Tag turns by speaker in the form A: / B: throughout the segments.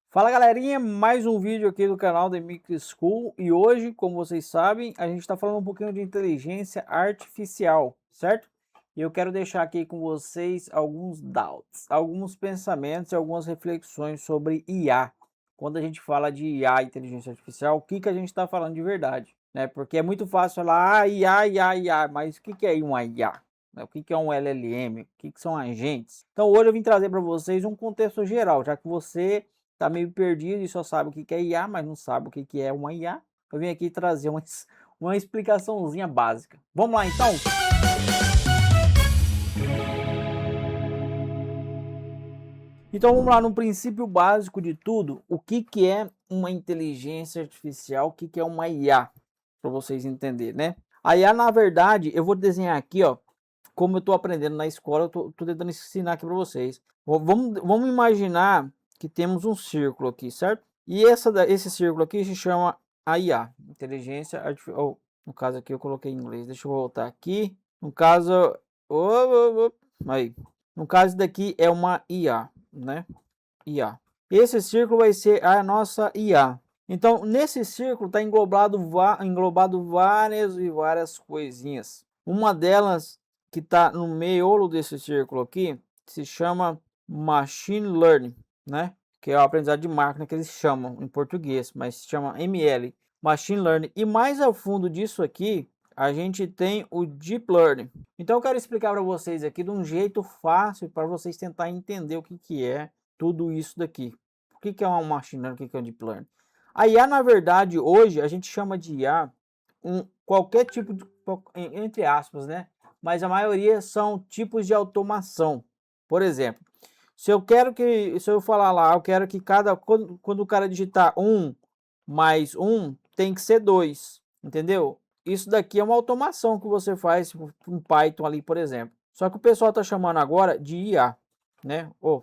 A: Fala galerinha, mais um vídeo aqui do canal da Micro School e hoje, como vocês sabem, a gente está falando um pouquinho de inteligência artificial, certo? E eu quero deixar aqui com vocês alguns doubts, alguns pensamentos e algumas reflexões sobre IA. Quando a gente fala de IA, inteligência artificial, o que que a gente está falando de verdade, né? Porque é muito fácil falar, IA, IA, IA, mas o que que é uma IA? Né? O que que é um LLM? O que que são agentes? Então hoje eu vim trazer para vocês um contexto geral, já que você tá meio perdido e só sabe o que que é IA, mas não sabe o que que é uma IA. Eu vim aqui trazer uma explicaçãozinha básica. Vamos lá então? Então vamos lá no princípio básico de tudo, o que que é uma inteligência artificial, o que que é uma IA, para vocês entenderem, né? A IA, na verdade, eu vou desenhar aqui, ó, como eu estou aprendendo na escola, eu tô tentando ensinar aqui para vocês. Vamos imaginar que temos um círculo aqui, certo? E esse círculo aqui se chama a IA, Inteligência Artificial. No caso aqui eu coloquei em inglês, deixa eu voltar aqui. No caso, aí. No caso daqui é uma IA, né? IA. Esse círculo vai ser a nossa IA. Então, nesse círculo está englobado várias e várias coisinhas. Uma delas que está no meiolo desse círculo aqui se chama Machine Learning, né? Que é o aprendizado de máquina que eles chamam em português, mas se chama ML, Machine Learning. E mais a fundo disso aqui, a gente tem o Deep Learning. Então eu quero explicar para vocês aqui de um jeito fácil para vocês tentar entender o que que é tudo isso daqui. O que que é uma Machine Learning, o que que é um Deep Learning? A IA, na verdade, hoje a gente chama de IA qualquer tipo de, entre aspas, né? Mas a maioria são tipos de automação. Por exemplo, se eu falar lá, eu quero que quando o cara digitar 1 mais 1, tem que ser 2, entendeu? Isso daqui é uma automação que você faz com Python ali, por exemplo. Só que o pessoal está chamando agora de IA, né? Oh,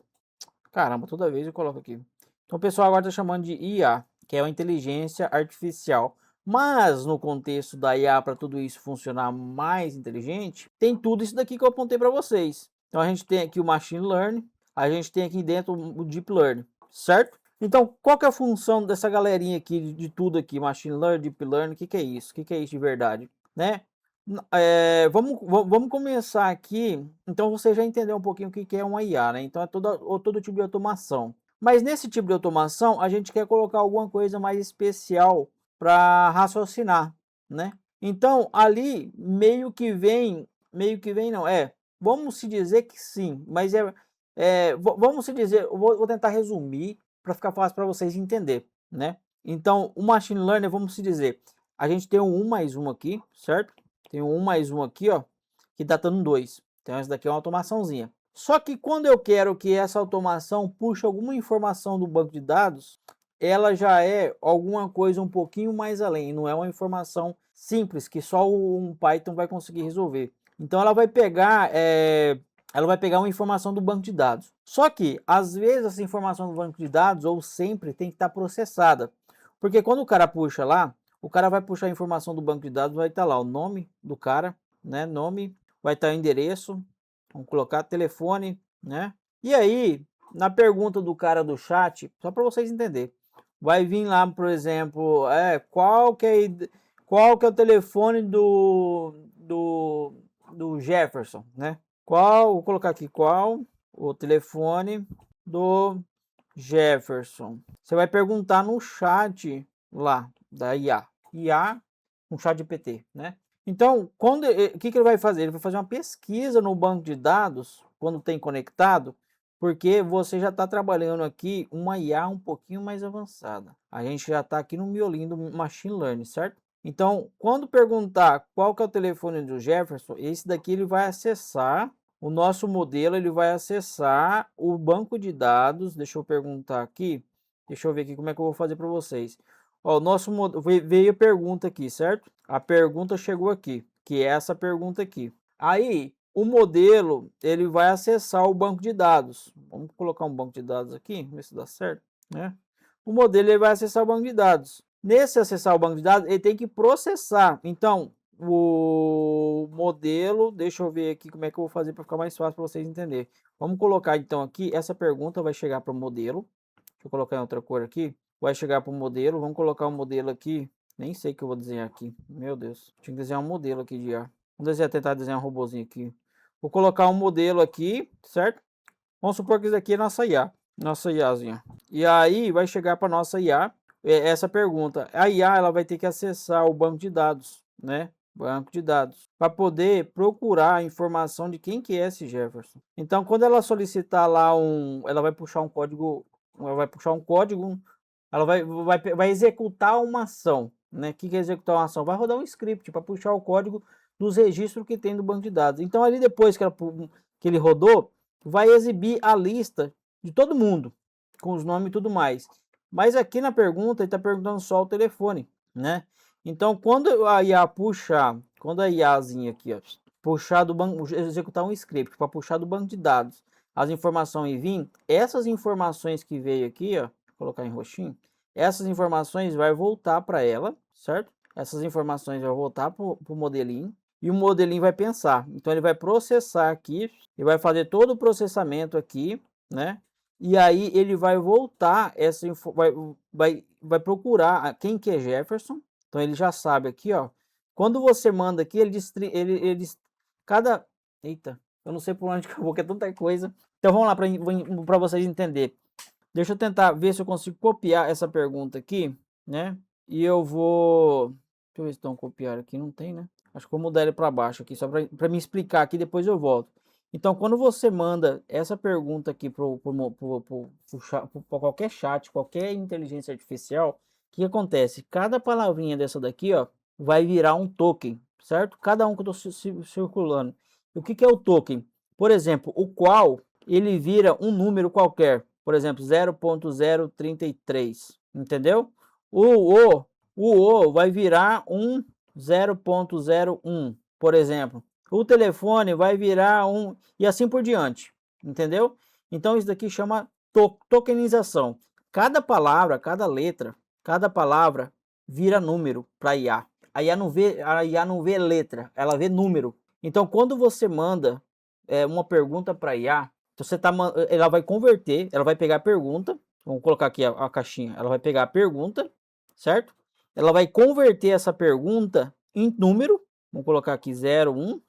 A: caramba, toda vez eu coloco aqui. Então o pessoal agora está chamando de IA, que é uma inteligência artificial. Mas no contexto da IA, para tudo isso funcionar mais inteligente, tem tudo isso daqui que eu apontei para vocês. Então a gente tem aqui o Machine Learning, a gente tem aqui dentro o Deep Learning, certo? Então qual que é a função dessa galerinha aqui, de tudo aqui, Machine Learning, Deep Learning, o que que é isso? O que que é isso de verdade? Né? Vamos começar aqui. Então você já entendeu um pouquinho o que que é uma IA, né? Então é todo tipo de automação. Mas nesse tipo de automação, a gente quer colocar alguma coisa mais especial para raciocinar, né? Então ali meio que vem não, vamos se dizer que sim, mas vamos se dizer, vou tentar resumir para ficar fácil para vocês entender, né? Então o machine learning, vamos se dizer, a gente tem um mais um aqui, certo? Tem um mais um aqui, ó, que está dando 2. Então essa daqui é uma automaçãozinha. Só que quando eu quero que essa automação puxe alguma informação do banco de dados, ela já é alguma coisa um pouquinho mais além, não é uma informação simples que só um Python vai conseguir resolver. Então ela vai pegar uma informação do banco de dados. Só que às vezes essa informação do banco de dados ou sempre tem que estar processada, porque quando o cara puxa lá, o cara vai puxar a informação do banco de dados, vai estar lá o nome do cara, né? Nome, vai estar o endereço, vamos colocar telefone, né? E aí, na pergunta do cara do chat, só para vocês entenderem, vai vir lá, por exemplo, qual que é o telefone do Jefferson, né? Vou colocar aqui, qual o telefone do Jefferson? Você vai perguntar no chat lá da IA, um chat GPT, né? Então, o que que ele vai fazer? Ele vai fazer uma pesquisa no banco de dados, quando tem conectado, porque você já está trabalhando aqui uma IA um pouquinho mais avançada. A gente já está aqui no miolinho do Machine Learning, certo? Então, quando perguntar qual que é o telefone do Jefferson, esse daqui ele vai acessar o nosso modelo, ele vai acessar o banco de dados. Deixa eu perguntar aqui, deixa eu ver aqui como é que eu vou fazer para vocês. Ó, o nosso veio a pergunta aqui, certo? A pergunta chegou aqui, que é essa pergunta aqui. Aí, o modelo, ele vai acessar o banco de dados. Vamos colocar um banco de dados aqui, ver se dá certo, né? O modelo, ele vai acessar o banco de dados. Nesse acessar o banco de dados, ele tem que processar. Então, o modelo, deixa eu ver aqui como é que eu vou fazer para ficar mais fácil para vocês entenderem. Vamos colocar então aqui, essa pergunta vai chegar para o modelo. eu colocar em outra cor aqui. Vai chegar para o modelo, vamos colocar o modelo aqui. Nem sei o que eu vou desenhar aqui. Meu Deus, tinha que desenhar um modelo aqui de IA. Vamos tentar desenhar um robozinho aqui. Vou colocar um modelo aqui, certo? Vamos supor que isso aqui é nossa IA, nossa IAzinha. E aí vai chegar para nossa IA essa pergunta. A IA ela vai ter que acessar o banco de dados, né? Banco de dados, para poder procurar a informação de quem que é esse Jefferson. Então, quando ela solicitar lá ela vai puxar um código, ela vai executar uma ação, né? O que é executar uma ação? Vai rodar um script para puxar o código dos registros que tem do banco de dados. Então, ali depois que ele rodou, vai exibir a lista de todo mundo, com os nomes e tudo mais. Mas aqui na pergunta, ele está perguntando só o telefone, né? Então, quando a IA puxar, quando a IAzinha aqui, ó, puxar do banco, executar um script para puxar do banco de dados as informações e vir, essas informações que veio aqui, ó, vou colocar em roxinho, essas informações vai voltar para ela, certo? Essas informações vão voltar para o modelinho, e o modelinho vai pensar. Então ele vai processar aqui, e vai fazer todo o processamento aqui, né? E aí ele vai voltar essa vai procurar quem que é Jefferson. Então ele já sabe aqui, ó. Quando você manda aqui, cada eita, eu não sei por onde que eu vou, que é tanta coisa. Então vamos lá para vocês entenderem. Deixa eu tentar ver se eu consigo copiar essa pergunta aqui, né? E eu vou, deixa eu ver se estão copiando aqui, não tem, né? Acho que vou mudar ele para baixo aqui, só para me explicar aqui, depois eu volto. Então, quando você manda essa pergunta aqui para qualquer chat, qualquer inteligência artificial, o que acontece? Cada palavrinha dessa daqui, ó, vai virar um token, certo? Cada um que eu estou circulando. E o que é o token? Por exemplo, o qual ele vira um número qualquer, por exemplo, 0.033, entendeu? O vai virar um 0.01, por exemplo. O telefone vai virar um e assim por diante, entendeu? Então isso daqui chama tokenização. Cada palavra, cada letra, cada palavra vira número para a IA. A IA não vê letra, ela vê número. Então quando você manda uma pergunta para a IA, ela vai converter, ela vai pegar a pergunta, vamos colocar aqui a caixinha, ela vai pegar a pergunta, certo? Ela vai converter essa pergunta em número, vamos colocar aqui 0, 1,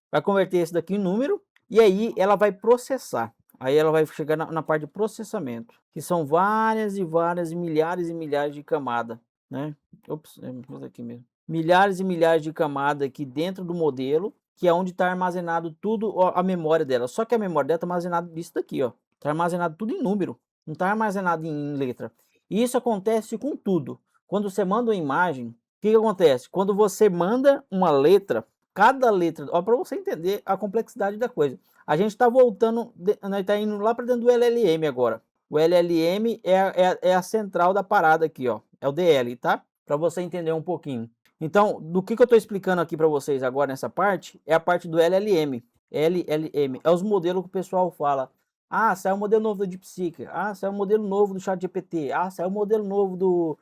A: vai converter esse daqui em número, e aí ela vai processar. Aí ela vai chegar na parte de processamento, que são várias e várias e milhares de camadas, né? Ops, é aqui mesmo. Milhares e milhares de camadas aqui dentro do modelo, que é onde está armazenado tudo, a memória dela. Só que a memória dela está armazenada nisso daqui, ó. Está armazenado tudo em número, não está armazenado em letra. E isso acontece com tudo. Quando você manda uma imagem, o que acontece? Quando você manda uma letra, cada letra, ó, para você entender a complexidade da coisa. A gente está voltando, está indo lá para dentro do LLM agora. O LLM é a central da parada aqui, ó. É o DL, tá? Para você entender um pouquinho. Então, do que eu estou explicando aqui para vocês agora nessa parte, é a parte do LLM. LLM. É os modelos que o pessoal fala. Ah, saiu um modelo novo do DeepSeek. Ah, saiu um modelo novo do ChatGPT. Ah, saiu um modelo novo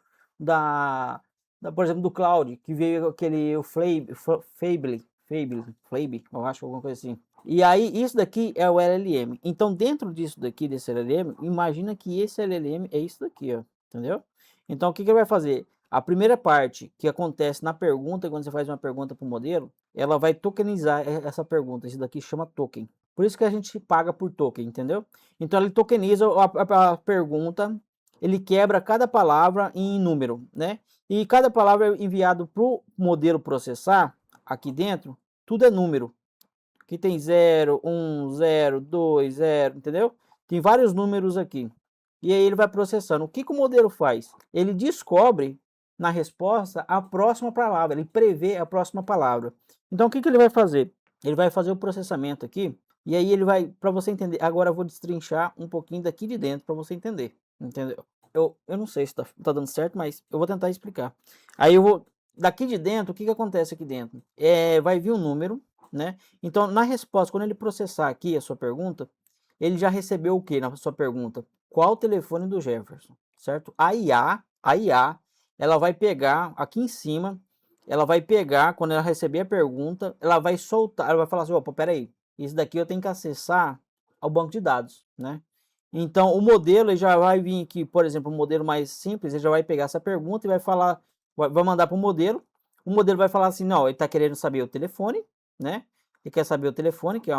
A: por exemplo, do Cloud, que veio aquele o Fable, eu acho, alguma coisa assim. E aí, isso daqui é o LLM. Então, dentro disso daqui, desse LLM, imagina que esse LLM é isso daqui, ó. Entendeu? Então, o que ele vai fazer? A primeira parte que acontece na pergunta, quando você faz uma pergunta para o modelo, ela vai tokenizar essa pergunta. Isso daqui chama token. Por isso que a gente paga por token, entendeu? Então, ele tokeniza a pergunta, ele quebra cada palavra em número, né? E cada palavra é enviado para o modelo processar, aqui dentro, tudo é número. Aqui tem 0, 1, 0, 2, 0, entendeu? Tem vários números aqui. E aí ele vai processando. O que o modelo faz? Ele descobre na resposta a próxima palavra, ele prevê a próxima palavra. Então o que ele vai fazer? Ele vai fazer o processamento aqui, e aí ele vai, para você entender, agora eu vou destrinchar um pouquinho daqui de dentro para você entender, entendeu? Eu não sei se tá dando certo, mas eu vou tentar explicar. Aí eu vou, daqui de dentro, o que acontece aqui dentro? Vai vir um número, né? Então na resposta, quando ele processar aqui a sua pergunta, ele já recebeu o que na sua pergunta? Qual o telefone do Jefferson, certo? A IA, ela vai pegar aqui em cima, ela vai pegar, quando ela receber a pergunta, ela vai soltar, ela vai falar assim, opa, peraí, isso daqui eu tenho que acessar ao banco de dados, né? Então, o modelo ele já vai vir aqui, por exemplo, um modelo mais simples, ele já vai pegar essa pergunta e vai falar, vai mandar para o modelo vai falar assim, não, ele está querendo saber o telefone, né? Ele quer saber o telefone, que é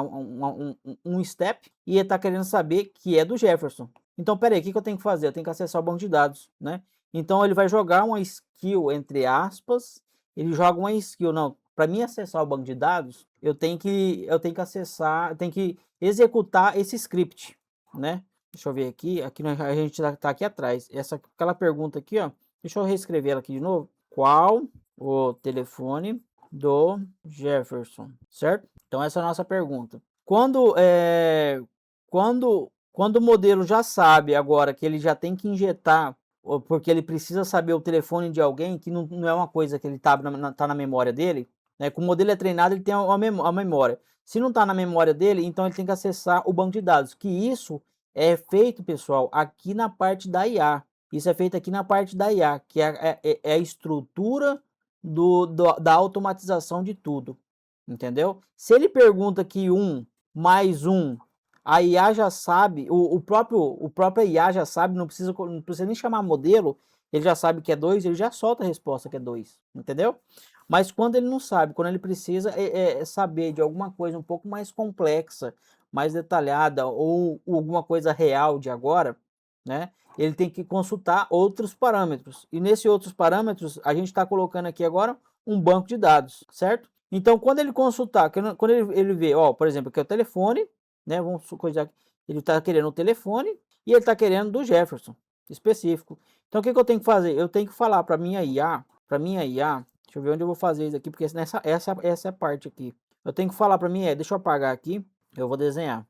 A: um step, e ele está querendo saber que é do Jefferson. Então, peraí, o que eu tenho que fazer? Eu tenho que acessar o banco de dados, né? Então, ele vai jogar uma skill, entre aspas, ele joga uma skill, não, para mim acessar o banco de dados, eu tenho que acessar, eu tenho que executar esse script, né? Deixa eu ver aqui, a gente tá aqui atrás. Aquela pergunta aqui, ó. Deixa eu reescrever ela aqui de novo. Qual o telefone do Jefferson, certo? Então essa é a nossa pergunta. Quando o modelo já sabe agora que ele já tem que injetar, porque ele precisa saber o telefone de alguém, que não é uma coisa que ele tá na memória dele, né? Como o modelo é treinado, ele tem a memória. Se não está na memória dele, então ele tem que acessar o banco de dados, que isso é feito, pessoal, aqui na parte da IA. Isso é feito aqui na parte da IA, que é a estrutura da automatização de tudo. Entendeu? Se ele pergunta que 1 mais 1, a IA já sabe, o próprio IA já sabe, não precisa nem chamar modelo, ele já sabe que é 2, ele já solta a resposta que é 2. Entendeu? Mas quando ele não sabe, quando ele precisa saber de alguma coisa um pouco mais complexa, mais detalhada ou alguma coisa real de agora, né? Ele tem que consultar outros parâmetros. E nesses outros parâmetros, a gente está colocando aqui agora um banco de dados, certo? Então, quando ele consultar, quando ele vê, ó, por exemplo, aqui é o telefone, né? Vamos coisar que ele está querendo o telefone e ele está querendo do Jefferson específico. Então, o que eu tenho que fazer? Eu tenho que falar para minha IA, deixa eu ver onde eu vou fazer isso aqui, porque essa é a parte aqui. Eu tenho que falar para mim, deixa eu apagar aqui, eu vou desenhar.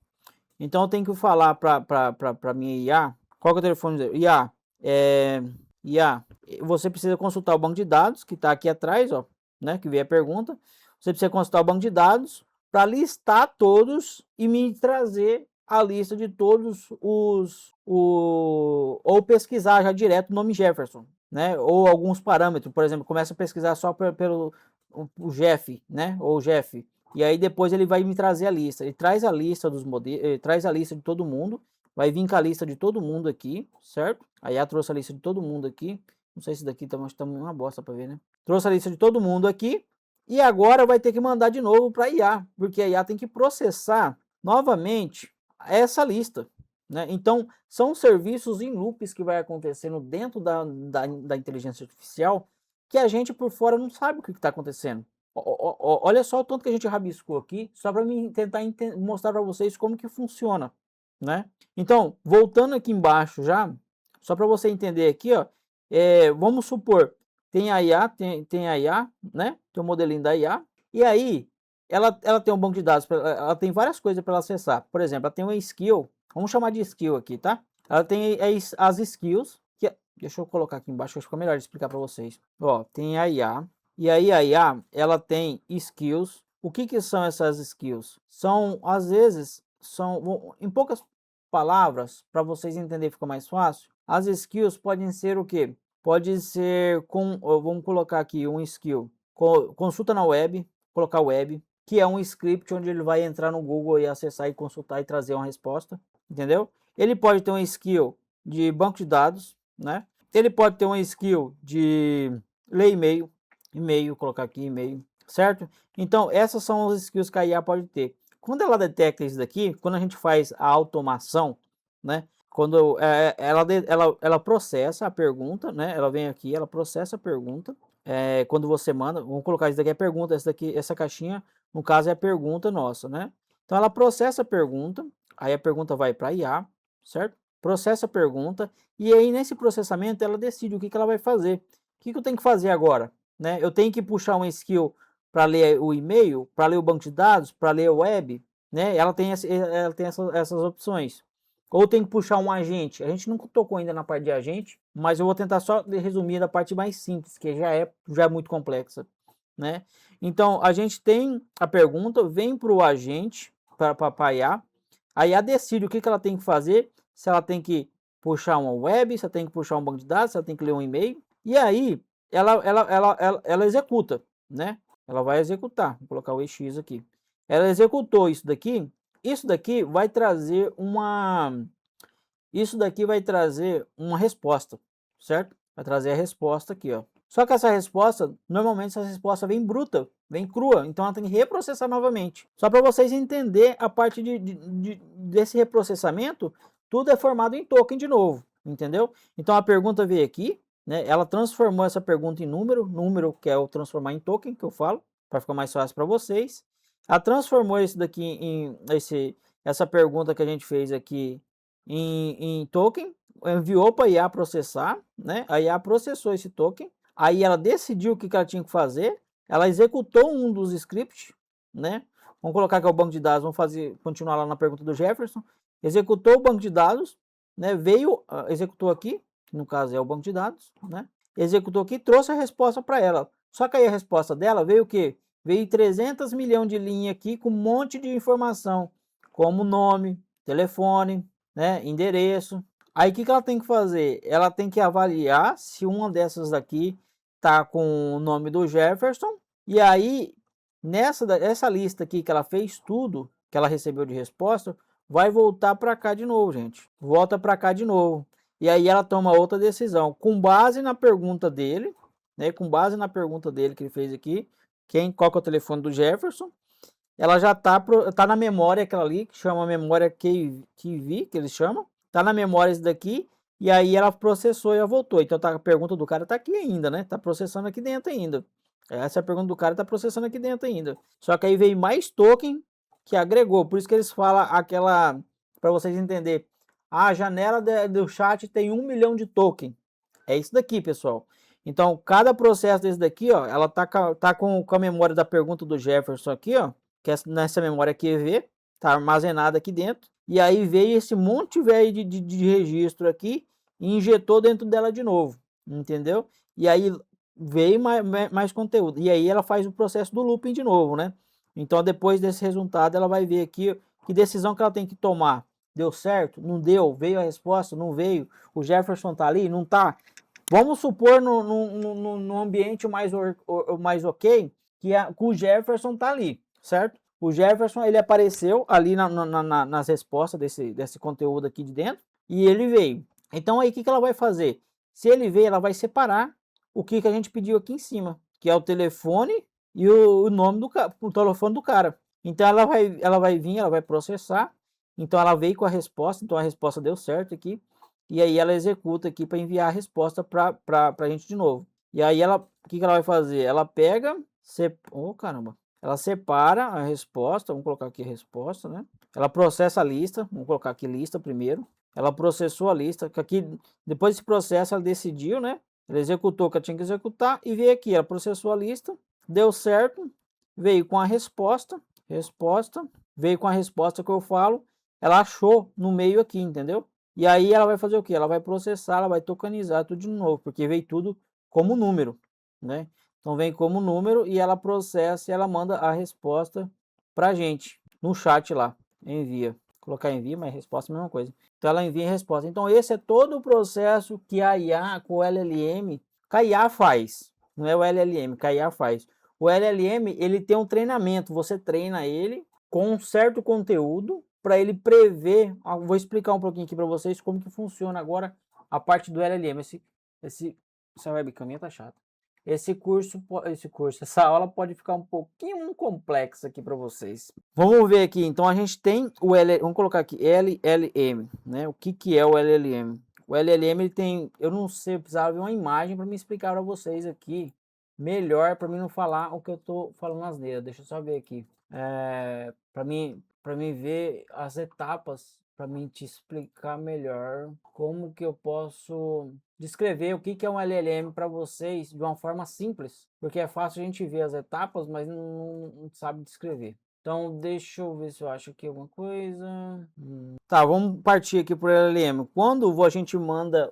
A: Então eu tenho que falar para minha IA, qual que é o telefone dele? IA, IA, você precisa consultar o banco de dados, que está aqui atrás, ó, né, que veio a pergunta. Você precisa consultar o banco de dados para listar todos e me trazer a lista de todos ou pesquisar já direto o nome Jefferson, né, ou alguns parâmetros, por exemplo, começa a pesquisar só pelo o Jeff, né, ou Jeff, e aí depois ele vai me trazer a lista. Ele traz a lista dos modelos, ele traz a lista de todo mundo. Vai vir com a lista de todo mundo aqui, certo? Aí já trouxe a lista de todo mundo aqui. Não sei se daqui tá uma bosta para ver, né? Trouxe a lista de todo mundo aqui. E agora vai ter que mandar de novo para a IA, porque a IA tem que processar novamente essa lista, né? Então, são serviços em loops que vai acontecendo dentro da inteligência artificial que a gente por fora não sabe o que está acontecendo. Olha só o tanto que a gente rabiscou aqui, só para mim tentar mostrar para vocês como que funciona, né? Então, voltando aqui embaixo já, só para você entender aqui, ó, vamos supor, tem a IA, tem a IA, né? Tem o modelinho da IA, e aí ela tem um banco de dados, ela tem várias coisas para ela acessar. Por exemplo, ela tem uma skill, vamos chamar de skill aqui, tá? Ela tem as skills, deixa eu colocar aqui embaixo, acho que fica melhor de explicar para vocês. Ó, tem a IA, e aí a IA, ela tem skills. O que que são essas skills? São, às vezes, em poucas palavras, para vocês entenderem fica mais fácil, as skills podem ser o quê? Pode ser vamos colocar aqui um skill, consulta na web, colocar web, que é um script onde ele vai entrar no Google e acessar e consultar e trazer uma resposta, entendeu? Ele pode ter uma skill de banco de dados, né? Ele pode ter uma skill de ler e-mail, colocar aqui e-mail, certo? Então, essas são as skills que a IA pode ter. Quando ela detecta isso daqui, quando a gente faz a automação, né? Quando ela processa a pergunta, né? Ela vem aqui, ela processa a pergunta. Quando você manda, vamos colocar isso daqui é pergunta, essa caixinha, no caso é a pergunta nossa, né? Então ela processa a pergunta, aí a pergunta vai para a IA, certo? Processa a pergunta e aí nesse processamento ela decide o que ela vai fazer. O que eu tenho que fazer agora? Né? Eu tenho que puxar uma skill para ler o e-mail, para ler o banco de dados, para ler o web, né? Ela tem essas opções. Ou tem que puxar um agente. A gente não tocou ainda na parte de agente, mas eu vou tentar só resumir da parte mais simples, que já é muito complexa, né? Então, a gente tem a pergunta, vem para o agente, para a IA, a IA decide o que ela tem que fazer, se ela tem que puxar uma web, se ela tem que puxar um banco de dados, se ela tem que ler um e-mail, e aí ela executa, né? Ela vai executar, vou colocar o EX aqui. Ela executou isso daqui vai trazer isso daqui vai trazer uma resposta, certo? Vai trazer a resposta aqui, ó. Só que essa resposta, normalmente essa resposta vem bruta, vem crua, então ela tem que reprocessar novamente. Só para vocês entenderem a parte desse reprocessamento, tudo é formado em token de novo, entendeu? Então a pergunta veio aqui, né? Ela transformou essa pergunta em número que é o transformar em token, que eu falo, para ficar mais fácil para vocês. Ela transformou esse daqui essa pergunta que a gente fez aqui em token, enviou para a IA processar, né? A IA processou esse token, aí ela decidiu o que ela tinha que fazer, ela executou um dos scripts, né? Vamos colocar que é o banco de dados, vamos continuar lá na pergunta do Jefferson, executou o banco de dados, né? Executou aqui, que no caso é o banco de dados, né? Executou aqui, trouxe a resposta para ela. Só que aí a resposta dela veio o quê? Veio 300 milhões de linhas aqui com um monte de informação, como nome, telefone, né, endereço. Aí o que ela tem que fazer? Ela tem que avaliar se uma dessas daqui tá com o nome do Jefferson. E aí, essa lista aqui que ela fez tudo, que ela recebeu de resposta, vai voltar para cá de novo, gente. Volta para cá de novo. E aí ela toma outra decisão. Com base na pergunta dele, né? Com base na pergunta dele que ele fez aqui, qual que é o telefone do Jefferson, ela já tá na memória aquela ali, que chama memória KV, que eles chamam. Tá na memória esse daqui, e aí ela processou e ela voltou. Então a pergunta do cara tá aqui ainda, né? Tá processando aqui dentro ainda. Essa pergunta do cara tá processando aqui dentro ainda. Só que aí veio mais token que agregou. Por isso que eles falam aquela, para vocês entenderem, a janela do chat tem 1 milhão de token. É isso daqui, pessoal. Então, cada processo desse daqui, ó, ela tá com a memória da pergunta do Jefferson aqui, ó, que é nessa memória QV, tá armazenada aqui dentro. E aí veio esse monte velho de registro aqui e injetou dentro dela de novo, entendeu? E aí veio mais conteúdo. E aí ela faz o processo do looping de novo, né? Então, depois desse resultado, ela vai ver aqui que decisão que ela tem que tomar. Deu certo? Não deu? Veio a resposta? Não veio? O Jefferson tá ali? Não tá? Vamos supor no ambiente mais ok que o Jefferson tá ali, certo? O Jefferson ele apareceu ali nas respostas desse conteúdo aqui de dentro e ele veio. Então aí o que ela vai fazer? Se ele veio, ela vai separar o que a gente pediu aqui em cima, que é o telefone e o nome o telefone do cara. Então ela vai vir, ela vai processar. Então ela veio com a resposta, então a resposta deu certo aqui. E aí ela executa aqui para enviar a resposta para a gente de novo. E aí o que ela vai fazer? Ela pega, caramba, ela separa a resposta, vamos colocar aqui a resposta, né? Ela processa a lista, vamos colocar aqui lista primeiro. Ela processou a lista, que aqui, depois desse processo ela decidiu, né? Ela executou o que ela tinha que executar e veio aqui, ela processou a lista, deu certo, veio com a resposta, veio com a resposta que eu falo, ela achou no meio aqui, entendeu? E aí ela vai fazer o que? Ela vai processar, ela vai tokenizar tudo de novo, porque veio tudo como número, né? Então vem como número e ela processa e ela manda a resposta pra gente no chat lá, envia. Colocar envia, mas resposta é a mesma coisa. Então ela envia a resposta. Então esse é todo o processo que a IA com o LLM, que a IA faz, não é o LLM, que a IA faz. O LLM, ele tem um treinamento, você treina ele com um certo conteúdo para ele prever. Vou explicar um pouquinho aqui para vocês como que funciona agora a parte do LLM. Essa webcam tá chata. Essa aula pode ficar um pouquinho complexa aqui para vocês. Vamos ver aqui, então a gente tem vamos colocar aqui LLM, né? O que é o LLM? O LLM ele tem, eu não sei, eu precisava ver uma imagem para me explicar para vocês aqui melhor, para mim não falar o que eu tô falando asneira. Deixa eu só ver aqui. Para mim ver as etapas, para mim te explicar melhor como que eu posso descrever o que é um LLM para vocês de uma forma simples, porque é fácil a gente ver as etapas, mas não sabe descrever. Então, deixa eu ver se eu acho aqui alguma coisa. Tá, vamos partir aqui por LLM. Quando a gente manda,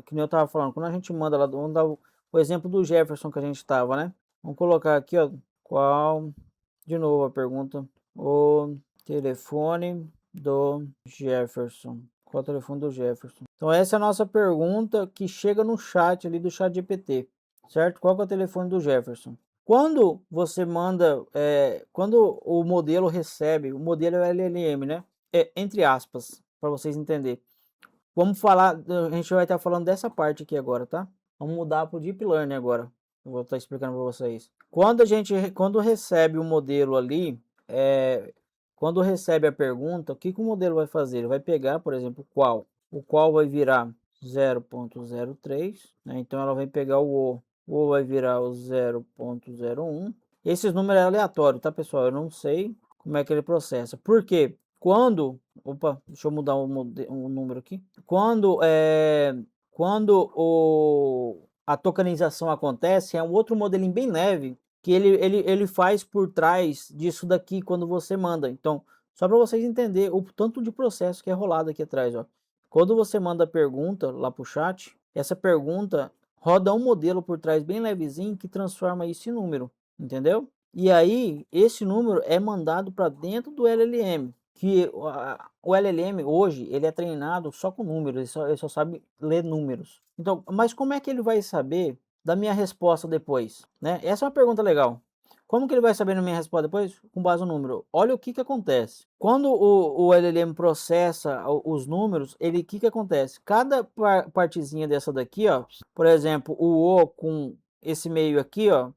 A: que nem eu tava falando, quando a gente manda lá, vamos dar o exemplo do Jefferson que a gente estava, né? Vamos colocar aqui, ó, de novo a pergunta, o telefone do Jefferson. Qual é o telefone do Jefferson? Então essa é a nossa pergunta que chega no chat ali do chat GPT, certo? Qual é o telefone do Jefferson? Quando você manda, quando o modelo recebe, o modelo é o LLM, né? Entre aspas, para vocês entenderem. vamos falar, a gente vai estar falando dessa parte aqui agora, tá? Vamos mudar para o Deep Learning agora. Eu vou estar explicando para vocês. Quando recebe o modelo ali, quando recebe a pergunta, o que o modelo vai fazer? Ele vai pegar, por exemplo, o qual vai virar 0.03, né? Então ela vai pegar o O vai virar o 0.01. Esses números é aleatório, tá, pessoal? Eu não sei como é que ele processa. Por quê? Opa, deixa eu mudar um número aqui. A tokenização acontece, é um outro modelinho bem leve, que ele faz por trás disso daqui quando você manda. Então, só para vocês entenderem o tanto de processo que é rolado aqui atrás, ó. Quando você manda a pergunta lá para o chat, essa pergunta roda um modelo por trás bem levezinho que transforma isso em número, entendeu? E aí, esse número é mandado para dentro do LLM, que o LLM hoje, ele é treinado só com números, ele só sabe ler números. Então, mas como é que ele vai saber da minha resposta depois, né? Essa é uma pergunta legal. Como que ele vai saber da minha resposta depois? Com base no número. Olha o que acontece. Quando o LLM processa os números, o que acontece? Cada partezinha dessa daqui, ó, por exemplo, o O com esse meio aqui, ó,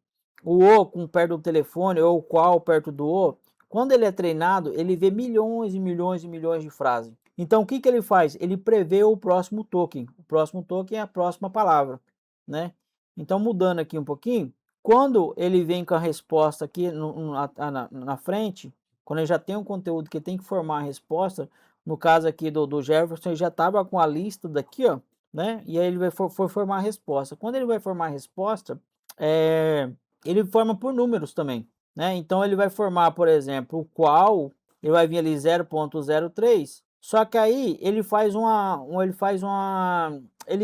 A: o O com perto do telefone ou o qual perto do O, quando ele é treinado, ele vê milhões e milhões e milhões de frases. Então, o que ele faz? Ele prevê o próximo token. O próximo token é a próxima palavra, né? Então, mudando aqui um pouquinho, quando ele vem com a resposta aqui na frente, quando ele já tem um conteúdo que tem que formar a resposta, no caso aqui do Jefferson, ele já estava com a lista daqui, ó, né? E aí ele foi formar a resposta. Quando ele vai formar a resposta, ele forma por números também, né? Então ele vai formar, por exemplo, o qual ele vai vir ali 0.03. Só que aí ele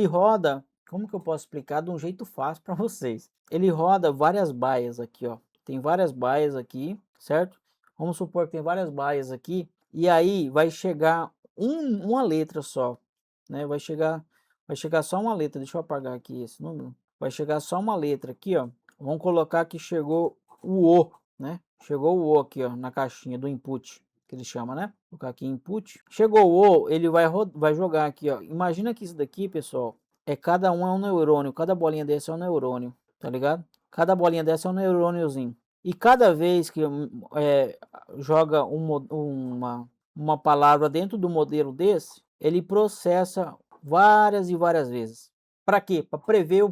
A: roda, como que eu posso explicar de um jeito fácil para vocês? Ele roda várias baias aqui, ó. Tem várias baias aqui, certo? Vamos supor que tem várias baias aqui e aí vai chegar uma letra só, né? Vai chegar só uma letra. Deixa eu apagar aqui esse número. Vai chegar só uma letra aqui, ó. Vamos colocar que chegou o O, né? Chegou o O aqui, ó, na caixinha do input, que ele chama, né? Vou colocar aqui input. Chegou o O, ele vai jogar aqui, ó. Imagina que isso daqui, pessoal, cada um é um neurônio. Cada bolinha dessa é um neurônio, tá ligado? Cada bolinha dessa é um neurôniozinho. E cada vez que joga uma palavra dentro do modelo desse, ele processa várias e várias vezes. Para quê? Para prever a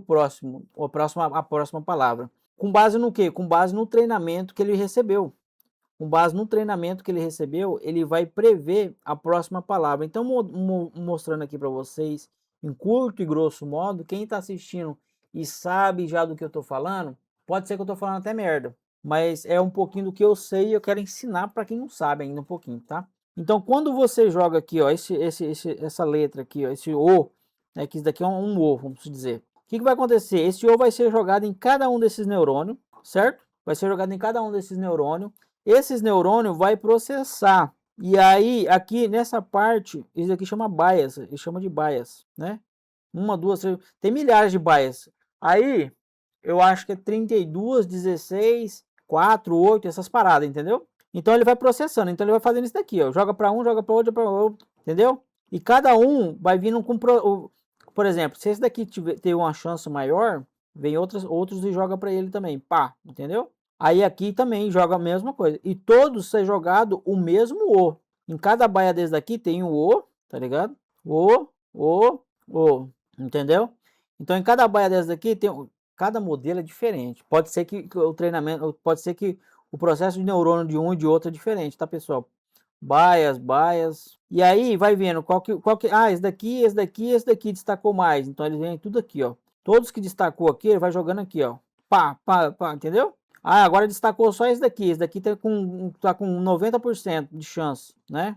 A: próxima palavra. Com base no quê? Com base no treinamento que ele recebeu. Com base no treinamento que ele recebeu, ele vai prever a próxima palavra. Então, mostrando aqui para vocês, em curto e grosso modo, quem está assistindo e sabe já do que eu estou falando, pode ser que eu estou falando até merda, mas é um pouquinho do que eu sei e eu quero ensinar para quem não sabe ainda um pouquinho, tá? Então, quando você joga aqui, ó, essa letra aqui, ó, esse O, né, que isso daqui é um O, vamos dizer. O que vai acontecer? Esse O vai ser jogado em cada um desses neurônios, certo? Vai ser jogado em cada um desses neurônios. Esses neurônios vai processar. E aí, aqui nessa parte, isso aqui chama bias, ele chama de bias, né? Uma, duas, três, tem milhares de bias. Aí, eu acho que é 32, 16, 4, 8, essas paradas, entendeu? Então ele vai processando, então ele vai fazendo isso daqui, ó. Joga para um, joga para outro, entendeu? E cada um vai vindo com, por exemplo, se esse daqui ter uma chance maior, vem outros e joga para ele também, pá, entendeu? Aí aqui também joga a mesma coisa. E todos ser jogado o mesmo O. Em cada baia desse daqui tem um O, tá ligado? O. Entendeu? Então em cada baia dessa daqui tem cada modelo é diferente. Pode ser que o treinamento, pode ser que o processo de neurônio de um e de outro é diferente, tá, pessoal? Baias. E aí vai vendo qual que esse daqui destacou mais. Então ele vem tudo aqui, ó. Todos que destacou aqui, ele vai jogando aqui, ó. Pá, entendeu? Ah, agora destacou só esse daqui. Esse daqui tá com 90% de chance, né?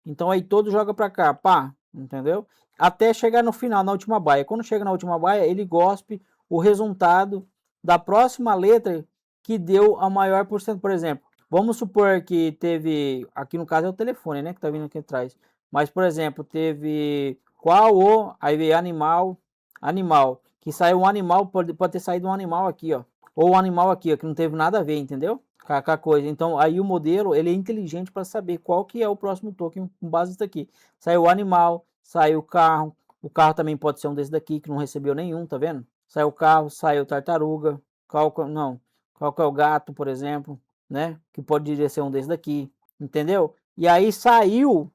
A: Então aí todo joga para cá, pá, entendeu? Até chegar no final, na última baia. Quando chega na última baia, ele gospe o resultado da próxima letra que deu a maior porcentagem. Por exemplo, vamos supor que teve, aqui no caso é o telefone, né, que tá vindo aqui atrás. Mas, por exemplo, teve qual o, aí veio animal, que saiu um animal, pode ter saído um animal aqui, ó. Ou um animal aqui, ó, que não teve nada a ver, entendeu? Com a coisa. Então, aí o modelo, ele é inteligente para saber qual que é o próximo token com base nisso aqui. Saiu o animal, sai o carro também pode ser um desse daqui que não recebeu nenhum, tá vendo? Sai o carro, sai o tartaruga, qual que é o gato, por exemplo, né? Que pode ser um desse daqui, entendeu? E aí saiu o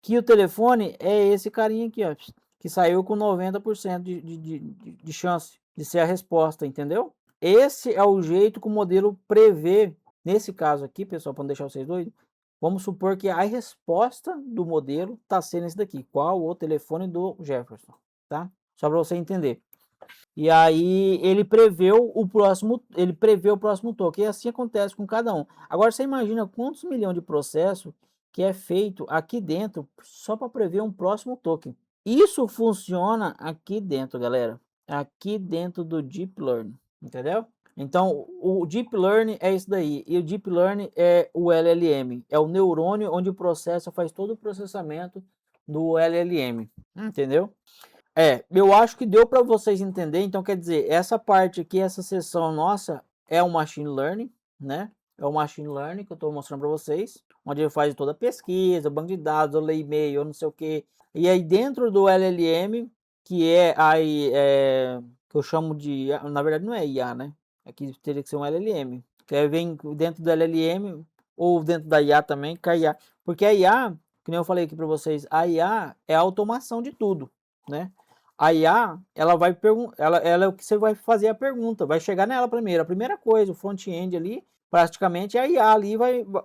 A: que o telefone é esse carinha aqui, ó, que saiu com 90% de chance de ser a resposta, entendeu? Esse é o jeito que o modelo prevê. Nesse caso aqui, pessoal, para não deixar vocês doidos, vamos supor que a resposta do modelo está sendo esse daqui. Qual o telefone do Jefferson, tá? Só para você entender. E aí ele prevê o próximo token. E assim acontece com cada um. Agora você imagina quantos milhões de processos que é feito aqui dentro só para prever um próximo token. Isso funciona aqui dentro, galera. Aqui dentro do Deep Learning, entendeu? Então, o Deep Learning é isso daí. E o Deep Learning é o LLM. É o neurônio onde o processo faz todo o processamento do LLM. Entendeu? Eu acho que deu para vocês entender. Então, quer dizer, essa parte aqui, essa sessão nossa, é o Machine Learning, né? É o Machine Learning que eu estou mostrando para vocês. Onde ele faz toda a pesquisa, banco de dados, eu leio e-mail, não sei o que. E aí, dentro do LLM, que é aí, que eu chamo de... Na verdade, não é IA, né? Aqui teria que ser um LLM. Que aí vem dentro do LLM, ou dentro da IA também, que a IA... Porque a IA, que nem eu falei aqui para vocês, a IA é a automação de tudo, né? A IA, ela vai ela é o que você vai fazer a pergunta, vai chegar nela primeiro. A primeira coisa, o front-end ali, praticamente a IA ali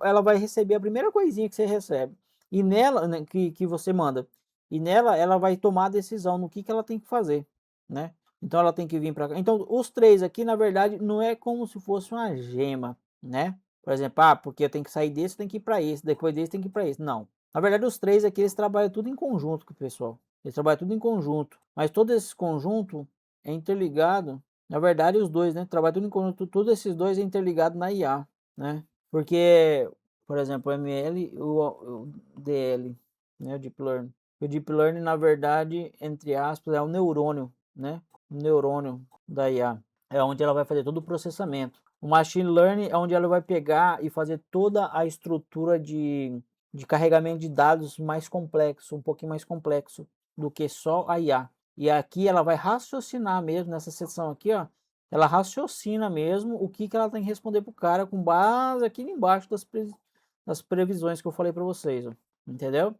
A: ela vai receber a primeira coisinha que você recebe. E nela, né, que você manda. E nela ela vai tomar a decisão no que ela tem que fazer, né? Então ela tem que vir para cá. Então os três aqui, na verdade, não é como se fosse uma gema, né? Por exemplo, porque eu tenho que sair desse, tem que ir para esse, depois desse tem que ir para esse. Não. Na verdade, os três aqui eles trabalham tudo em conjunto com o pessoal. Eles trabalham tudo em conjunto, mas todo esse conjunto é interligado. Na verdade, os dois, né? Trabalham tudo em conjunto, todos esses dois é interligado na IA, né? Porque, por exemplo, o ML e o DL, né? O Deep Learning. O Deep Learning, na verdade, entre aspas, é o neurônio, né? O neurônio da IA. É onde ela vai fazer todo o processamento. O Machine Learning é onde ela vai pegar e fazer toda a estrutura de carregamento de dados mais complexo, um pouquinho mais complexo do que só a IA. E aqui ela vai raciocinar mesmo, nessa seção aqui, ó, ela raciocina mesmo o que ela tem que responder para o cara com base aqui embaixo das previsões que eu falei para vocês, ó, entendeu?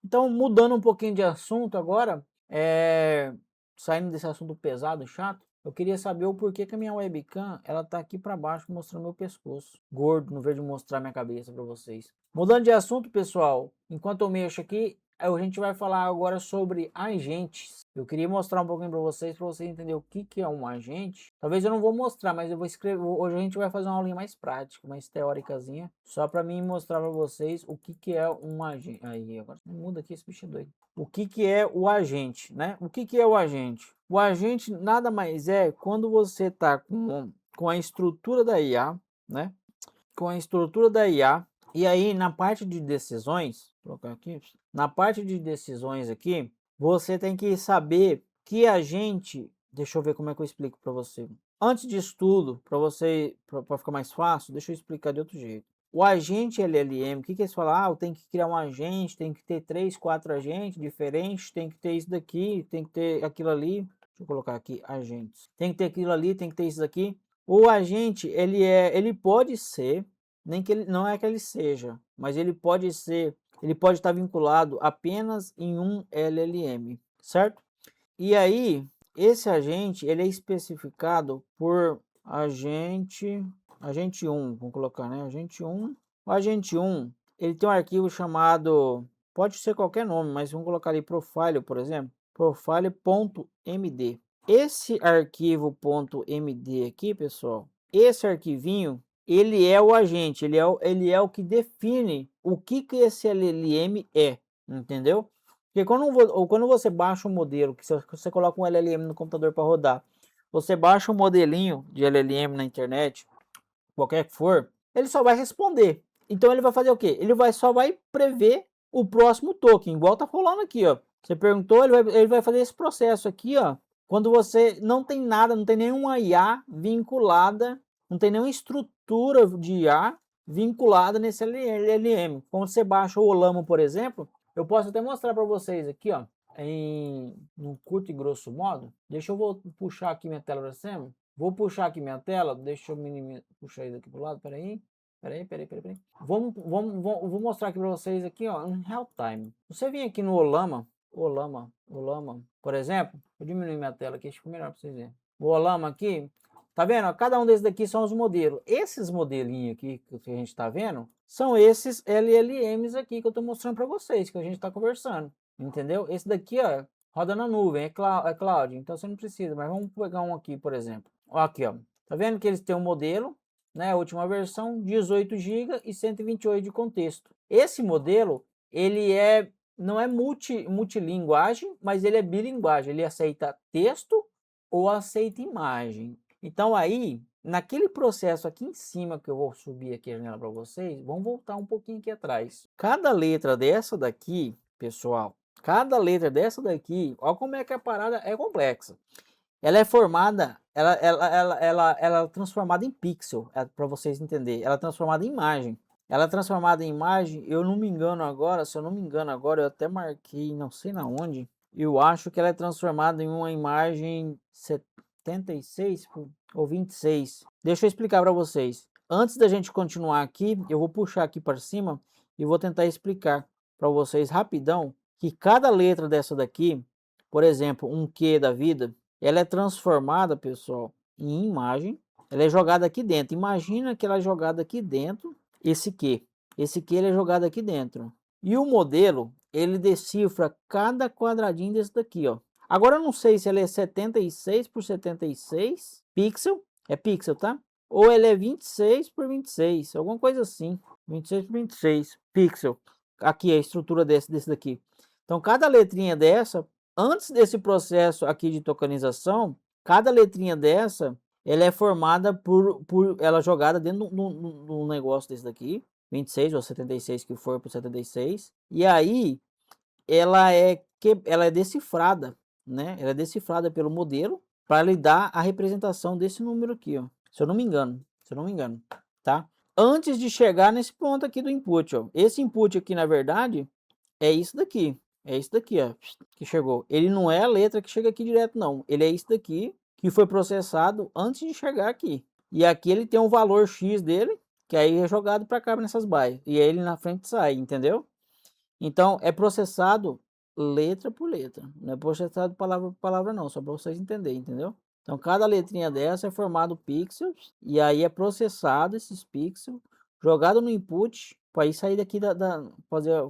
A: Então, mudando um pouquinho de assunto agora, saindo desse assunto pesado, chato, eu queria saber o porquê que a minha webcam, ela tá aqui para baixo mostrando meu pescoço, gordo, no vez de mostrar minha cabeça para vocês. Mudando de assunto, pessoal, enquanto eu mexo aqui, a gente vai falar agora sobre agentes. Eu queria mostrar um pouquinho para vocês entenderem o que é um agente. Talvez eu não vou mostrar, mas eu vou escrever. Hoje a gente vai fazer uma aulinha mais prática, mais teóricazinha, só para mim mostrar para vocês o que é um agente. Aí, agora muda aqui, esse bicho é doido. O que é o agente, né? O que é o agente? O agente nada mais é quando você está com a estrutura da IA, né? Com a estrutura da IA. E aí, na parte de decisões, vou colocar aqui, na parte de decisões aqui, você tem que saber que agente, deixa eu ver como é que eu explico para você. Antes disso tudo, para ficar mais fácil, deixa eu explicar de outro jeito. O agente LLM, o que eles falam? Eu tenho que criar um agente, tem que ter 3, 4 agentes diferentes, tem que ter isso daqui, tem que ter aquilo ali. Deixa eu colocar aqui, agentes. Tem que ter aquilo ali, tem que ter isso daqui. O agente, ele pode ser, nem que ele não é que ele seja, mas ele pode estar vinculado apenas em um LLM, certo? E aí, esse agente, ele é especificado por agente 1, vamos colocar, né? Agente 1. O agente 1, ele tem um arquivo chamado, pode ser qualquer nome, mas vamos colocar ali profile, por exemplo, profile.md. Esse arquivo .md aqui, pessoal, esse arquivinho, ele é o agente, ele é o que define o que esse LLM é, entendeu? Porque quando você baixa um modelo, que você coloca um LLM no computador para rodar, você baixa um modelinho de LLM na internet, qualquer que for, ele só vai responder. Então ele vai fazer o quê? Só vai prever o próximo token, igual tá falando aqui, ó. Você perguntou, ele vai fazer esse processo aqui, ó. Quando você não tem nada, não tem nenhuma IA vinculada, não tem nenhuma estrutura de IA vinculada nesse LLM. Quando você baixa o Olamo, por exemplo, Eu posso até mostrar para vocês aqui, ó, no curto e grosso modo. Deixa eu puxar aqui minha tela para cima. Vou puxar aqui minha tela, deixa eu puxar isso aqui pro lado, peraí. Peraí. Vou mostrar aqui para vocês aqui, ó, em real time. Você vem aqui no Olama, por exemplo, vou diminuir minha tela aqui, acho que fica melhor para vocês verem. O Olama aqui, tá vendo? Cada um desses daqui são os modelos. Esses modelinhos aqui que a gente tá vendo, são esses LLMs aqui que eu tô mostrando para vocês, que a gente tá conversando, entendeu? Esse daqui, ó, roda na nuvem, é cloud, então você não precisa, mas vamos pegar um aqui, por exemplo. Ó, aqui, ó, tá vendo que eles têm um modelo, né, a última versão, 18 GB e 128 de contexto. Esse modelo, ele não é multilinguagem, mas ele é bilinguagem, ele aceita texto ou aceita imagem. Então aí, naquele processo aqui em cima, que eu vou subir aqui a janela para vocês, vamos voltar um pouquinho aqui atrás. Cada letra dessa daqui, pessoal, cada letra dessa daqui, olha como é que a parada é complexa. Ela é formada, ela é transformada em pixel, para vocês entenderem. Ela é transformada em imagem. Ela é transformada em imagem, eu não me engano agora, se eu não me engano agora, eu até marquei, não sei na onde. Eu acho que ela é transformada em uma imagem 76 ou 26. Deixa eu explicar para vocês. Antes da gente continuar aqui, eu vou puxar aqui para cima e vou tentar explicar para vocês rapidão que cada letra dessa daqui, por exemplo, um Q da vida, ela é transformada, pessoal, em imagem. Ela é jogada aqui dentro. Imagina que ela é jogada aqui dentro, esse Q. Esse Q ele é jogado aqui dentro. E o modelo, ele decifra cada quadradinho desse daqui, ó. Agora eu não sei se ele é 76 por 76 pixel, é pixel, tá? Ou ele é 26 por 26, alguma coisa assim. 26 por 26 pixel. Aqui é a estrutura desse daqui. Então cada letrinha dessa, antes desse processo aqui de tokenização, cada letrinha dessa, ela é formada ela é jogada dentro de um negócio desse daqui, 26 ou 76 que for por 76. E aí ela é decifrada, né? Ela é decifrada pelo modelo para lhe dar a representação desse número aqui, ó. Se eu não me engano, tá? Antes de chegar nesse ponto aqui do input, ó. Esse input aqui, na verdade, é isso daqui. É isso daqui, ó, que chegou. Ele não é a letra que chega aqui direto, não. Ele é isso daqui que foi processado antes de chegar aqui. E aqui ele tem um valor X dele, que aí é jogado para cá nessas baias. E aí ele na frente sai, entendeu? Então, é processado letra por letra. Não é processado palavra por palavra, não. Só para vocês entenderem, entendeu? Então, cada letrinha dessa é formado pixels. E aí é processado esses pixels, jogado no input, para ir sair daqui fazer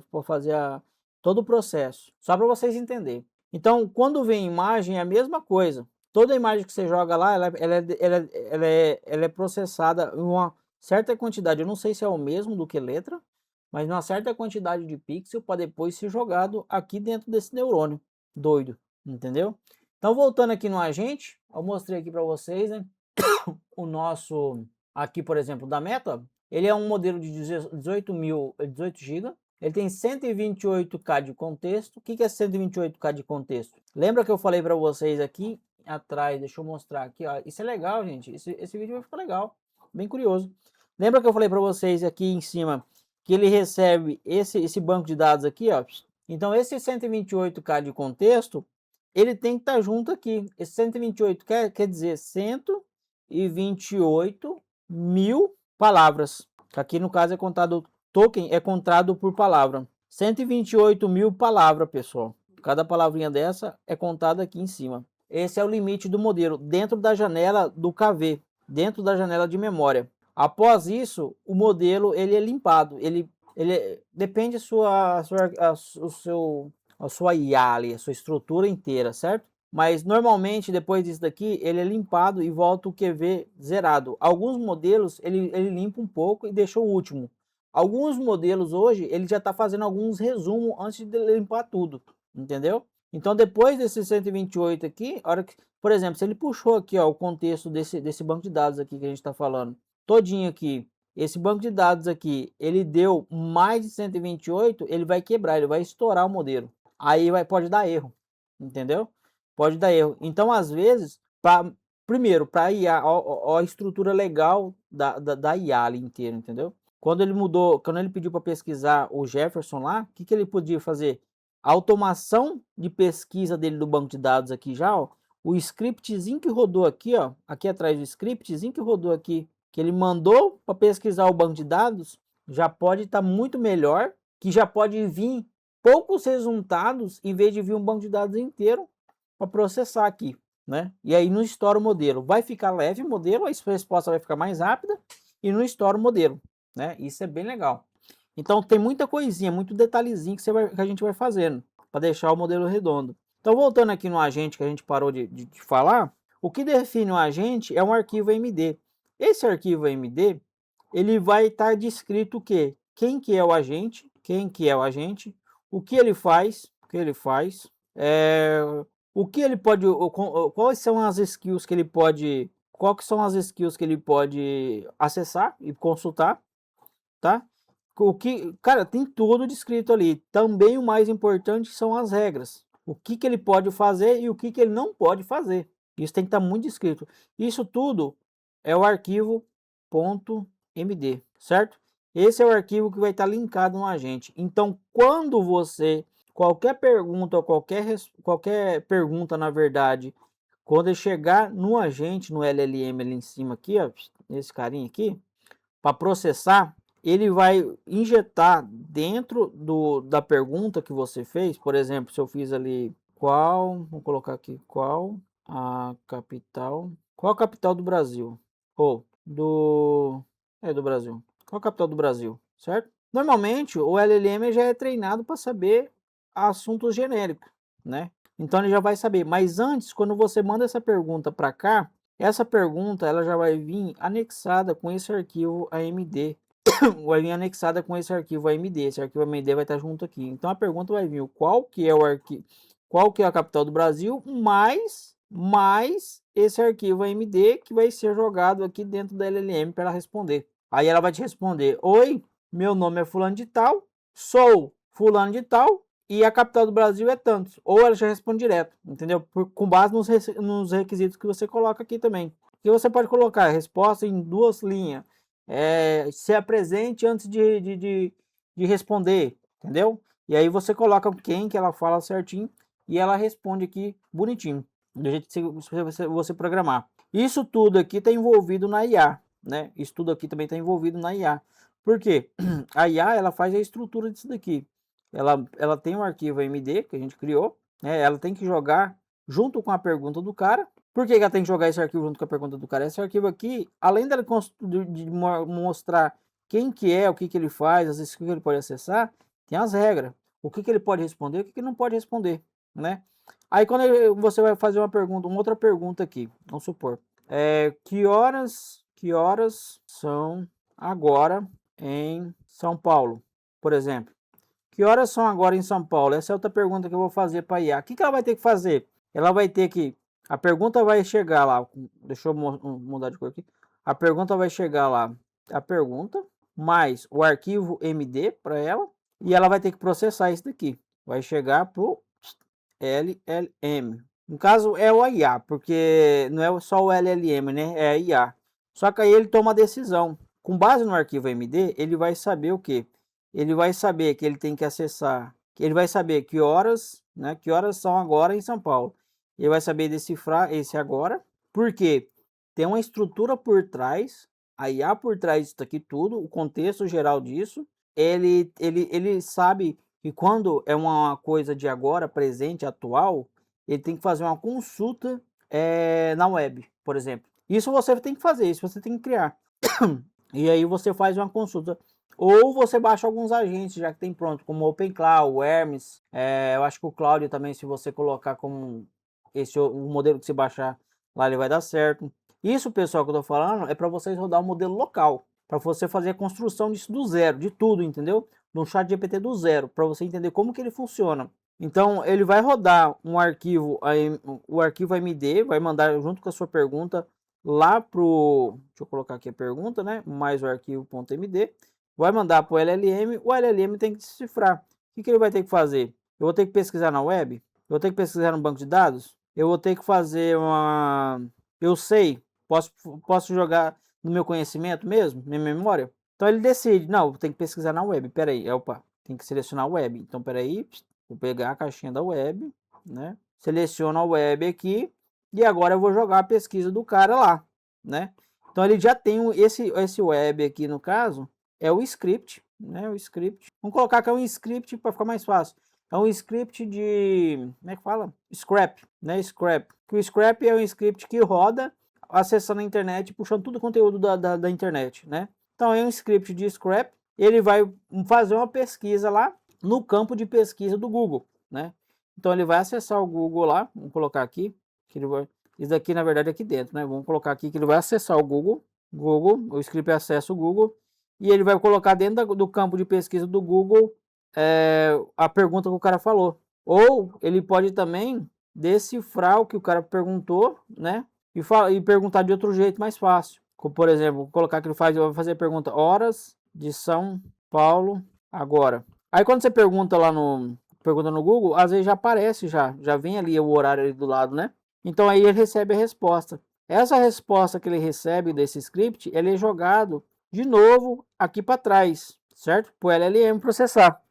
A: todo o processo. Só para vocês entenderem. Então, quando vem imagem, é a mesma coisa. Toda imagem que você joga lá, ela é processada em uma certa quantidade. Eu não sei se é o mesmo do que letra, mas uma certa quantidade de pixel para depois ser jogado aqui dentro desse neurônio doido, entendeu? Então, voltando aqui no agente, eu mostrei aqui para vocês, né? O nosso, aqui por exemplo, da Meta, ele é um modelo de 18 GB, ele tem 128K de contexto. O que é 128K de contexto? Lembra que eu falei para vocês aqui atrás, deixa eu mostrar aqui, ó. Isso é legal, gente, esse vídeo vai ficar legal, bem curioso. Lembra que eu falei para vocês aqui em cima que ele recebe esse banco de dados aqui, ó. Então, esse 128K de contexto, ele tem que estar junto aqui. Esse 128 quer dizer 128 mil palavras. Aqui, no caso, é contado token, é contado por palavra. 128 mil palavras, pessoal. Cada palavrinha dessa é contada aqui em cima. Esse é o limite do modelo, dentro da janela do KV, dentro da janela de memória. Após isso, o modelo ele é limpado. Ele depende a sua IA ali, a sua estrutura inteira, certo? Mas normalmente depois disso daqui ele é limpado e volta o QV zerado. Alguns modelos ele limpa um pouco e deixa o último. Alguns modelos hoje ele já está fazendo alguns resumos antes de limpar tudo, entendeu? Então depois desse 128 aqui, hora que, por exemplo, se ele puxou aqui ó, o contexto desse banco de dados aqui que a gente está falando, todinho aqui, esse banco de dados aqui, ele deu mais de 128, ele vai quebrar, ele vai estourar o modelo. Aí pode dar erro, entendeu? Pode dar erro. Então, às vezes, primeiro, para IA, a estrutura legal da IA ali inteira, entendeu? Quando ele mudou, quando ele pediu para pesquisar o Jefferson lá, o que, que ele podia fazer? A automação de pesquisa dele do banco de dados aqui já, ó, o scriptzinho que rodou aqui, ó, aqui atrás do scriptzinho que rodou aqui, que ele mandou para pesquisar o banco de dados, já pode estar muito melhor, que já pode vir poucos resultados em vez de vir um banco de dados inteiro para processar aqui, né? E aí não estoura o modelo. Vai ficar leve o modelo, a resposta vai ficar mais rápida e não estoura o modelo, né? Isso é bem legal. Então tem muita coisinha, muito detalhezinho que a gente vai fazendo para deixar o modelo redondo. Então voltando aqui no agente que a gente parou de falar, o que define o agente é um arquivo AMD. Esse arquivo AMD, ele vai estar descrito o quê? Quem que é o agente, o que ele faz, o que ele pode, quais são as skills que ele pode, quais são as skills que ele pode acessar e consultar, tá? O que, cara, tem tudo descrito ali. Também o mais importante são as regras. O que que ele pode fazer e o que que ele não pode fazer. Isso tem que estar muito descrito. Isso tudo é o arquivo .md, certo? Esse é o arquivo que vai estar linkado no agente. Então, quando você, qualquer pergunta ou qualquer pergunta, na verdade, quando ele chegar no agente, no LLM ali em cima aqui, ó, esse carinha aqui, para processar, ele vai injetar dentro da pergunta que você fez. Por exemplo, se eu fiz ali vou colocar aqui, qual a capital do Brasil? Ou do Brasil. Qual a capital do Brasil, certo? Normalmente o LLM já é treinado para saber assuntos genéricos, né? Então ele já vai saber. Mas antes, quando você manda essa pergunta para cá, essa pergunta ela já vai vir anexada com esse arquivo AMD. Vai vir anexada com esse arquivo AMD. Esse arquivo AMD vai estar junto aqui. Então a pergunta vai vir qual que é o arquivo, qual que é a capital do Brasil, mais esse arquivo AMD que vai ser jogado aqui dentro da LLM para ela responder. Aí ela vai te responder: oi, meu nome é fulano de tal, sou fulano de tal e a capital do Brasil é tantos. Ou ela já responde direto, entendeu? Com base nos requisitos que você coloca aqui também. E você pode colocar a resposta em 2 linhas. Se apresente antes de responder, entendeu? E aí você coloca quem que ela fala certinho e ela responde aqui bonitinho, do jeito que você programar. Isso tudo aqui está envolvido na IA, né? Isso tudo aqui também está envolvido na IA. Por quê? A IA ela faz a estrutura disso daqui. Ela tem um arquivo AMD que a gente criou, né? Ela tem que jogar junto com a pergunta do cara. Por que ela tem que jogar esse arquivo junto com a pergunta do cara? Esse arquivo aqui, além dela de mostrar quem que é, o que que ele faz, as skills que ele pode acessar, tem as regras. O que que ele pode responder, o que que ele não pode responder, né? Aí quando você vai fazer uma outra pergunta aqui, vamos supor, que horas são agora em São Paulo, por exemplo? Que horas são agora em São Paulo? Essa é outra pergunta que eu vou fazer para a IA. O que ela vai ter que fazer? Ela vai ter que... A pergunta vai chegar lá... Deixa eu mudar de cor aqui. A pergunta vai chegar lá. A pergunta, mais o arquivo MD para ela. E ela vai ter que processar isso daqui. Vai chegar para o LLM. No caso, é o IA, porque não é só o LLM, né? É a IA. Só que aí ele toma a decisão. Com base no arquivo MD, ele vai saber o quê? Ele vai saber que ele tem que acessar, ele vai saber que horas, né? Que horas são agora em São Paulo. Ele vai saber decifrar esse agora, porque tem uma estrutura por trás, a IA por trás disso aqui tudo, o contexto geral disso. Ele sabe que quando é uma coisa de agora, presente, atual, ele tem que fazer uma consulta na web, por exemplo. Isso você tem que fazer, isso você tem que criar. E aí você faz uma consulta. Ou você baixa alguns agentes já que tem pronto, como o OpenCloud, o Hermes. Eu acho que o Cloud também, se você colocar como o modelo que se baixar lá, ele vai dar certo. Isso, pessoal, que eu tô falando é para vocês rodar o modelo local, para você fazer a construção disso do zero, de tudo, entendeu? No chat GPT do zero, para você entender como que ele funciona. Então, ele vai rodar um arquivo, o arquivo AMD, vai mandar junto com a sua pergunta lá pro, deixa eu colocar aqui a pergunta, né? Mais o arquivo .md, vai mandar pro LLM, o LLM tem que decifrar. O que ele vai ter que fazer? Eu vou ter que pesquisar na web? Eu vou ter que pesquisar no banco de dados? Eu vou ter que fazer eu sei, posso jogar no meu conhecimento mesmo, minha memória? Então ele decide, não, tem que pesquisar na web, peraí, opa, tem que selecionar a web. Então peraí, vou pegar a caixinha da web, né? Seleciono a web aqui e agora eu vou jogar a pesquisa do cara lá, né? Então ele já tem esse web aqui no caso, é o script, né? O script. Vamos colocar que é um script para ficar mais fácil. É um script de, como é que fala? Scrap, né? Scrap. O Scrap é um script que roda acessando a internet, puxando todo o conteúdo da internet, né? Então é um script de Scrap, ele vai fazer uma pesquisa lá no campo de pesquisa do Google, né? Então ele vai acessar o Google lá, vamos colocar aqui, que ele vai, isso daqui na verdade é aqui dentro, né? Vamos colocar aqui que ele vai acessar o Google, o script acessa o Google, e ele vai colocar dentro do campo de pesquisa do Google a pergunta que o cara falou. Ou ele pode também decifrar o que o cara perguntou, né? E perguntar de outro jeito mais fácil. Como, por exemplo, colocar que ele vai fazer a pergunta horas de São Paulo agora. Aí quando você pergunta lá no Google, às vezes já aparece, já vem ali o horário ali do lado, né? Então aí ele recebe a resposta. Essa resposta que ele recebe desse script, ele é jogado de novo aqui para trás, certo? Para o LLM processar.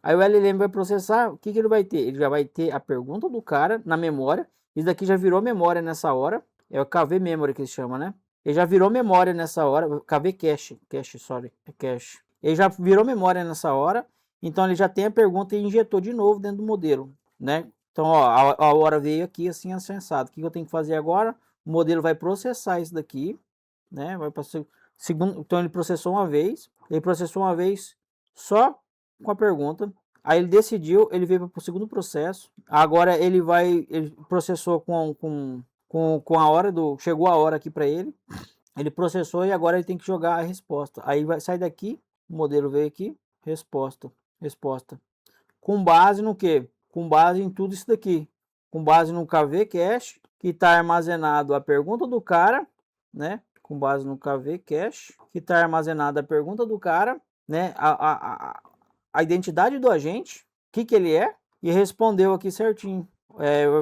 A: Aí o LLM vai processar, o que ele vai ter? Ele já vai ter a pergunta do cara na memória. Isso daqui já virou memória nessa hora. É o KV Memory que ele chama, né? Ele já virou memória nessa hora. KV Cache. Sorry. É cache. Ele já virou memória nessa hora. Então ele já tem a pergunta e injetou de novo dentro do modelo, né? Então, ó, a hora veio aqui assim, assensado. O que eu tenho que fazer agora? O modelo vai processar isso daqui, né? Vai para segundo. Então ele processou uma vez. Ele processou uma vez só com a pergunta. Aí ele decidiu, ele veio para o segundo processo. Agora ele processou com a hora do, chegou a hora aqui para ele. Ele processou e agora ele tem que jogar a resposta. Aí vai sair daqui, o modelo veio aqui, resposta. Com base no que? Com base em tudo isso daqui. Com base no KV Cache, que está armazenado a pergunta do cara, né? Com base no KV Cache, que está armazenada a pergunta do cara, né? A identidade do agente, o que ele é, e respondeu aqui certinho.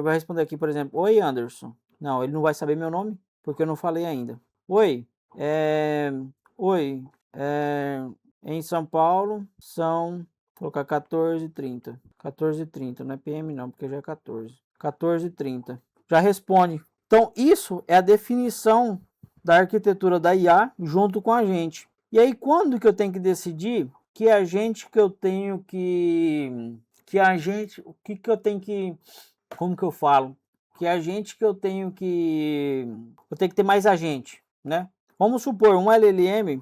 A: Vai responder aqui, por exemplo, oi Anderson. Não, ele não vai saber meu nome, porque eu não falei ainda. Oi, oi, em São Paulo são, vou colocar 14h30. 14h30, não é PM não, porque já é 14. 14h30. Já responde. Então, isso é a definição da arquitetura da IA junto com a gente. E aí, quando que eu tenho que decidir que agente que eu tenho que agente, o que que eu tenho que, como que eu falo? Que agente que eu tenho que ter mais agente, né? Vamos supor, um LLM,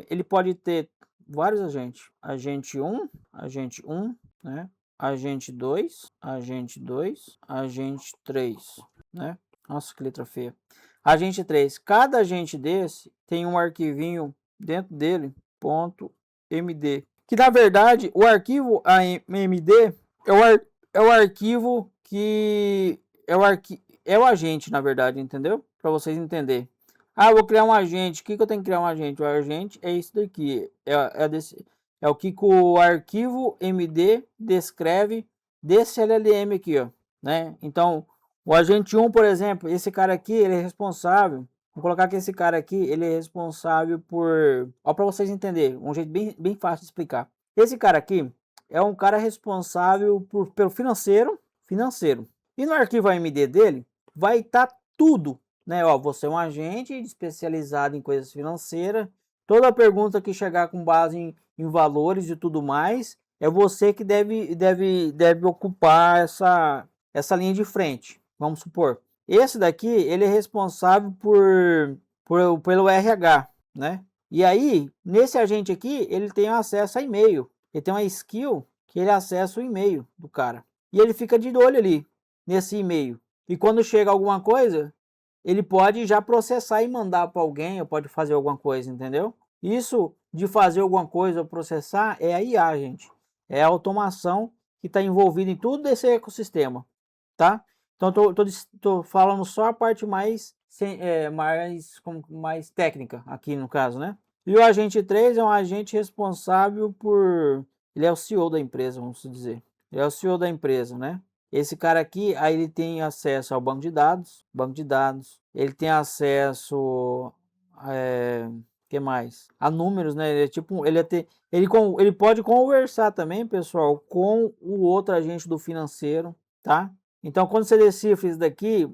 A: ele pode ter vários agentes. Agente 1, né? Agente 2, agente 3, né? Nossa, que letra feia. Agente 3. Cada agente desse tem um arquivinho dentro dele, .md. Que na verdade, o arquivo AMD é o arquivo que é o agente, na verdade, entendeu? Para vocês entenderem. Ah, eu vou criar um agente. O que eu tenho que criar um agente? O agente é isso daqui. É o que o arquivo MD descreve desse LLM aqui, ó, né? Então, o agente 1, por exemplo, esse cara aqui, ele é responsável. Vou colocar que esse cara aqui, ele é responsável por... Ó, para vocês entenderem, um jeito bem fácil de explicar. Esse cara aqui é um cara responsável pelo financeiro. E no arquivo AMD dele, vai estar tudo, né? Ó, você é um agente especializado em coisas financeiras. Toda pergunta que chegar com base em valores e tudo mais, é você que deve ocupar essa linha de frente. Vamos supor. Esse daqui, ele é responsável pelo RH, né? E aí, nesse agente aqui, ele tem acesso a e-mail. Ele tem uma skill que ele acessa o e-mail do cara. E ele fica de olho ali, nesse e-mail. E quando chega alguma coisa, ele pode já processar e mandar para alguém, ou pode fazer alguma coisa, entendeu? Isso de fazer alguma coisa ou processar é a IA, gente. É a automação que está envolvida em tudo esse ecossistema, tá? Então, tô falando só a parte mais técnica aqui no caso, né? E o agente 3 é um agente responsável por... Ele é o CEO da empresa, vamos dizer. Ele é o CEO da empresa, né? Esse cara aqui, aí ele tem acesso ao banco de dados. Ele tem acesso Que mais? Há números, né? Ele é tipo, ele pode conversar também, pessoal, com o outro agente do financeiro, tá? Então, quando você decifra isso daqui,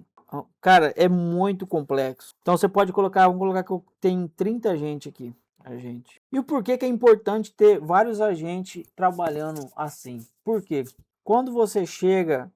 A: cara, é muito complexo. Então, você pode colocar, vamos colocar que eu tenho 30 agentes aqui, agente. E o porquê que é importante ter vários agentes trabalhando assim? Por quê? Quando você chega,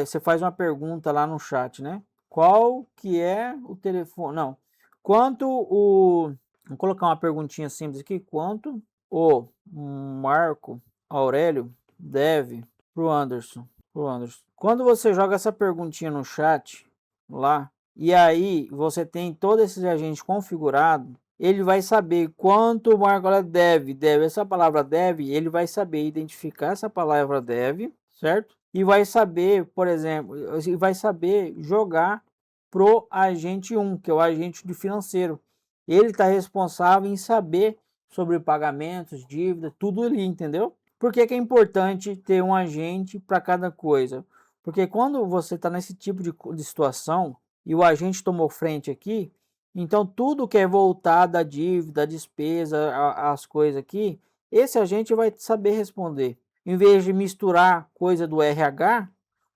A: você faz uma pergunta lá no chat, né? Qual que é o telefone? Não. Quanto o Vou colocar uma perguntinha simples aqui. Quanto o Marco Aurélio deve pro Anderson? Pro Anderson. Quando você joga essa perguntinha no chat, lá, e aí você tem todos esses agentes configurados, ele vai saber quanto o Marco Aurélio deve. Deve, essa palavra deve, ele vai saber identificar essa palavra deve, certo? E vai saber, por exemplo, vai saber jogar pro agente 1, que é o agente de financeiro. Ele está responsável em saber sobre pagamentos, dívida, tudo ali, entendeu? Por que que é importante ter um agente para cada coisa? Porque quando você está nesse tipo de situação e o agente tomou frente aqui, então tudo que é voltado à dívida, à despesa, às coisas aqui, esse agente vai saber responder. Em vez de misturar coisa do RH,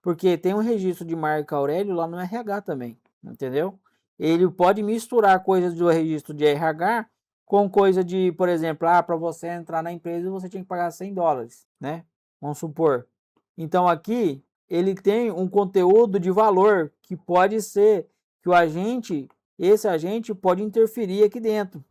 A: porque tem um registro de Marco Aurélio lá no RH também, entendeu? Ele pode misturar coisas do registro de RH com coisa de, por exemplo, para você entrar na empresa você tinha que pagar $100, né? Vamos supor. Então aqui ele tem um conteúdo de valor que pode ser que esse agente pode interferir aqui dentro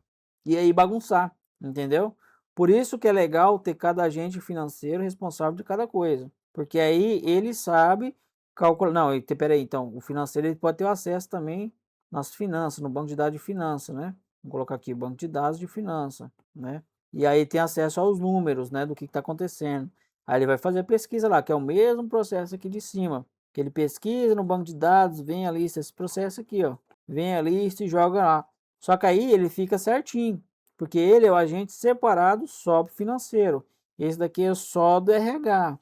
A: e aí bagunçar, entendeu? Por isso que é legal ter cada agente financeiro responsável de cada coisa, porque aí ele sabe calcular. Não, peraí, então o financeiro ele pode ter acesso também nas finanças, no banco de dados de finanças, né? Vou colocar aqui banco de dados de finanças, né? E aí tem acesso aos números, né, do que está acontecendo. Aí ele vai fazer a pesquisa lá, que é o mesmo processo aqui de cima, que ele pesquisa no banco de dados, vem a lista, esse processo aqui, ó, vem a lista e joga lá. Só que aí ele fica certinho, porque ele é o agente separado só para o financeiro. Esse daqui é só do RH.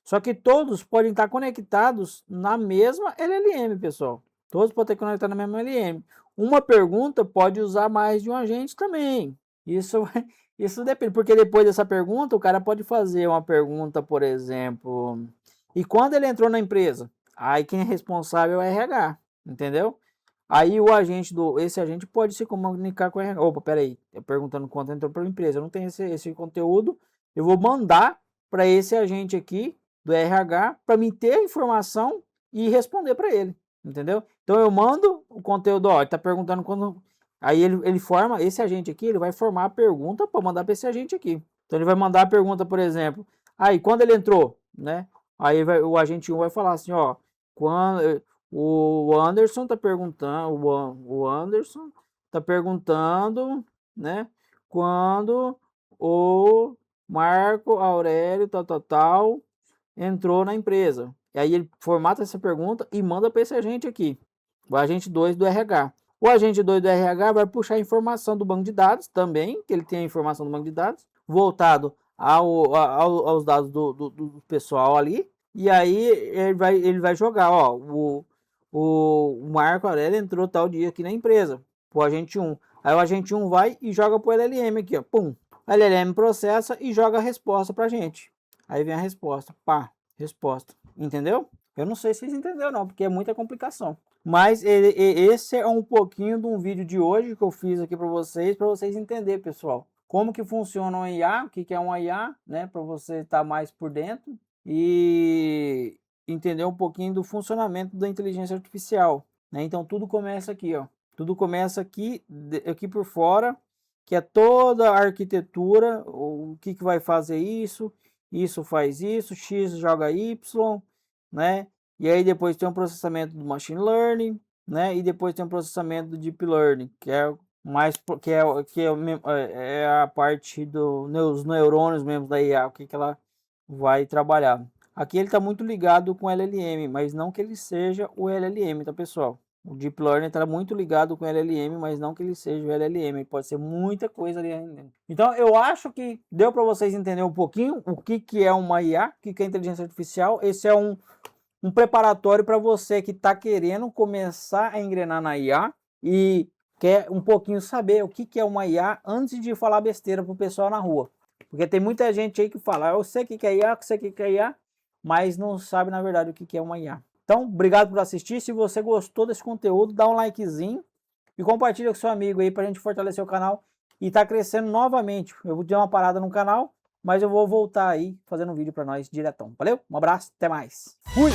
A: Só que todos podem estar conectados na mesma LLM, pessoal. Todos podem estar conectados na mesma LLM. Uma pergunta pode usar mais de um agente também. Isso, isso depende, porque depois dessa pergunta, o cara pode fazer uma pergunta, por exemplo, e quando ele entrou na empresa? Aí quem é responsável é o RH, entendeu? Aí esse agente pode se comunicar com o RH. Opa, peraí, eu perguntando quanto entrou para a empresa. Eu não tenho esse conteúdo, eu vou mandar para esse agente aqui do RH para me ter a informação e responder para ele, entendeu? Então eu mando o conteúdo, ó, ele tá perguntando quando. Aí ele forma, esse agente aqui, ele vai formar a pergunta para mandar para esse agente aqui. Então ele vai mandar a pergunta, por exemplo, aí quando ele entrou, né? Aí o agente 1 vai falar assim, ó, quando o Anderson tá perguntando, o Anderson tá perguntando, né? Quando o Marco Aurélio tal entrou na empresa. E aí ele formata essa pergunta e manda para esse agente aqui, o agente 2 do RH. O agente 2 do RH vai puxar a informação do banco de dados também, que ele tem a informação do banco de dados, voltado aos dados do pessoal ali. E aí ele vai jogar, ó, o Marco Aurélio entrou tal dia aqui na empresa, o agente 1. Aí o agente 1 vai e joga pro LLM aqui, ó, pum. A LLM processa e joga a resposta pra gente. Aí vem a resposta, pá, resposta. Entendeu? Eu não sei se vocês entenderam não, porque é muita complicação. Mas esse é um pouquinho de um vídeo de hoje que eu fiz aqui para vocês entenderem, pessoal. Como que funciona um IA, o que é um IA, né? Para você estar mais por dentro e entender um pouquinho do funcionamento da inteligência artificial, né? Então tudo começa aqui, ó. Tudo começa aqui por fora, que é toda a arquitetura, o que vai fazer isso, isso faz isso, X joga Y, né? E aí depois tem um processamento do machine learning, né? E depois tem um processamento do deep learning, que é a parte dos neurônios mesmo da IA, o que ela vai trabalhar. Aqui ele está muito ligado com LLM, mas não que ele seja o LLM, tá, pessoal? O Deep Learning está muito ligado com o LLM, mas não que ele seja o LLM. Pode ser muita coisa ali dentro. Então, eu acho que deu para vocês entenderem um pouquinho o que é uma IA, o que é inteligência artificial. Esse é um preparatório para você que está querendo começar a engrenar na IA e quer um pouquinho saber o que é uma IA antes de falar besteira pro pessoal na rua. Porque tem muita gente aí que fala, eu sei o que é IA, eu sei o que é IA, mas não sabe na verdade o que é uma IA. Então, obrigado por assistir. Se você gostou desse conteúdo, dá um likezinho e compartilha com seu amigo aí pra gente fortalecer o canal e tá crescendo novamente. Eu vou dar uma parada no canal, mas eu vou voltar aí fazendo um vídeo pra nós diretão. Valeu? Um abraço, até mais. Fui!